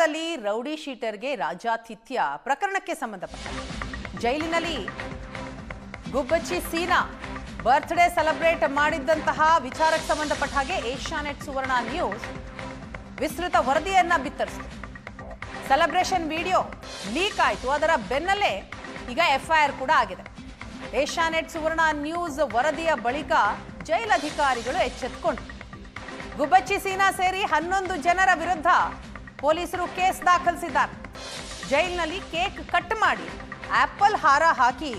ಕೋಲಾರದಲ್ಲಿ ರೌಡಿ ಶೀಟರ್ಗೆ ರಾಜಾತಿಥ್ಯ ಪ್ರಕರಣಕ್ಕೆ ಸಂಬಂಧಪಟ್ಟ ಜೈಲಿನಲ್ಲಿ ಗುಬ್ಬಚ್ಚಿ ಸೀನಾ ಬರ್ತ್ಡೇ ಸೆಲೆಬ್ರೇಟ್ ಮಾಡಿದ್ದಂತಹ ವಿಚಾರಕ್ಕೆ ಸಂಬಂಧಪಟ್ಟ ಹಾಗೆ ಏಷ್ಯಾನೆಟ್ ಸುವರ್ಣ ನ್ಯೂಸ್ ವಿಸ್ತೃತ ವರದಿಯನ್ನ ಬಿತ್ತರಿಸಿತು. ಸೆಲೆಬ್ರೇಷನ್ ವಿಡಿಯೋ ಲೀಕ್ ಆಯಿತು. ಅದರ ಬೆನ್ನಲ್ಲೇ ಈಗ ಎಫ್ಐಆರ್ ಕೂಡ ಆಗಿದೆ. ಏಷ್ಯಾನೆಟ್ ಸುವರ್ಣ ನ್ಯೂಸ್ ವರದಿಯ ಬಳಿಕ ಜೈಲಧಿಕಾರಿಗಳು ಎಚ್ಚೆತ್ತುಕೊಂಡರು. ಗುಬ್ಬಚ್ಚಿ ಸೀನಾ ಸೇರಿ 11 ಜನರ ವಿರುದ್ಧ ಪೊಲೀಸರು ಕೇಸ್ ದಾಖಲಿಸಿದ್ದಾರೆ. ಜೈಲಿನಲ್ಲಿ ಕೇಕ್ ಕಟ್ ಮಾಡಿ ಆಪಲ್ ಹಾರ ಹಾಕಿ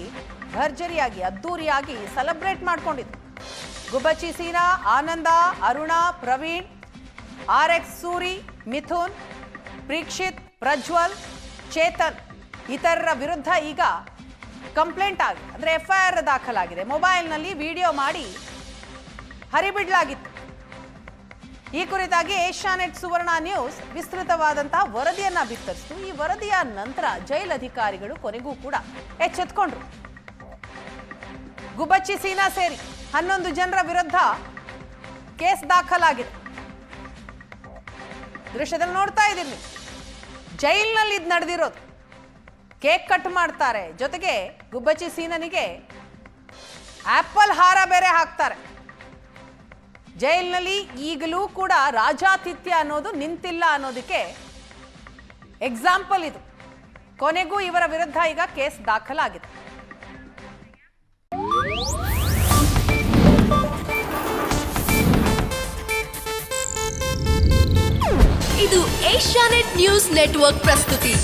ಭರ್ಜರಿಯಾಗಿ ಅದ್ದೂರಿಯಾಗಿ ಸೆಲೆಬ್ರೇಟ್ ಮಾಡಿಕೊಂಡಿದ್ರು. ಗುಬ್ಬಚ್ಚಿ ಸೀನಾ, ಆನಂದ, ಅರುಣ, ಪ್ರವೀಣ್, RX ಸೂರಿ, ಮಿಥುನ್, ಪ್ರೀಕ್ಷಿತ್, ಪ್ರಜ್ವಲ್, ಚೇತನ್ ಇತರರ ವಿರುದ್ಧ ಈಗ ಕಂಪ್ಲೇಂಟ್ ಆಗಿದೆ, ಅಂದರೆ ಎಫ್ಐಆರ್ ದಾಖಲಾಗಿದೆ. ಮೊಬೈಲ್ನಲ್ಲಿ ವಿಡಿಯೋ ಮಾಡಿ ಹರಿಬಿಡಲಾಗಿತ್ತು. ಈ ಕುರಿತಾಗಿ ಏಷ್ಯಾನೆಟ್ ಸುವರ್ಣ ನ್ಯೂಸ್ ವಿಸ್ತೃತವಾದಂತಹ ವರದಿಯನ್ನ ಬಿತ್ತರಿಸಿತು. ಈ ವರದಿಯ ನಂತರ ಜೈಲಧಿಕಾರಿಗಳು ಕೊನೆಗೂ ಕೂಡ ಎಚ್ಚೆತ್ತುಕೊಂಡ್ರು. ಗುಬ್ಬಚ್ಚಿ ಸೀನಾ ಸೇರಿ 11 ಜನರ ವಿರುದ್ಧ ಕೇಸ್ ದಾಖಲಾಗಿದೆ. ದೃಶ್ಯದಲ್ಲಿ ನೋಡ್ತಾ ಇದ್ದೀವಿ, ಜೈಲಿನಲ್ಲಿ ಇದು ನಡೆದಿರೋದು. ಕೇಕ್ ಕಟ್ ಮಾಡ್ತಾರೆ, ಜೊತೆಗೆ ಗುಬ್ಬಚ್ಚಿ ಸೀನನಿಗೆ ಆಪಲ್ ಹಾರ ಬೇರೆ ಹಾಕ್ತಾರೆ. ಜೈಲಿನಲ್ಲಿ ಈಗಲೂ ಕೂಡ ರಾಜಾತಿಥ್ಯ ಅನ್ನೋದು ನಿಂತಿಲ್ಲ ಅನ್ನೋದಕ್ಕೆ ಎಕ್ಸಾಂಪಲ್ ಇದು. ಕೊನೆಗೂ ಇವರ ವಿರುದ್ಧ ಈಗ ಕೇಸ್ ದಾಖಲಾಗಿದೆ. ಇದು ಏಷ್ಯಾನೆಟ್ ನ್ಯೂಸ್ ನೆಟ್ವರ್ಕ್ ಪ್ರಸ್ತುತಿ.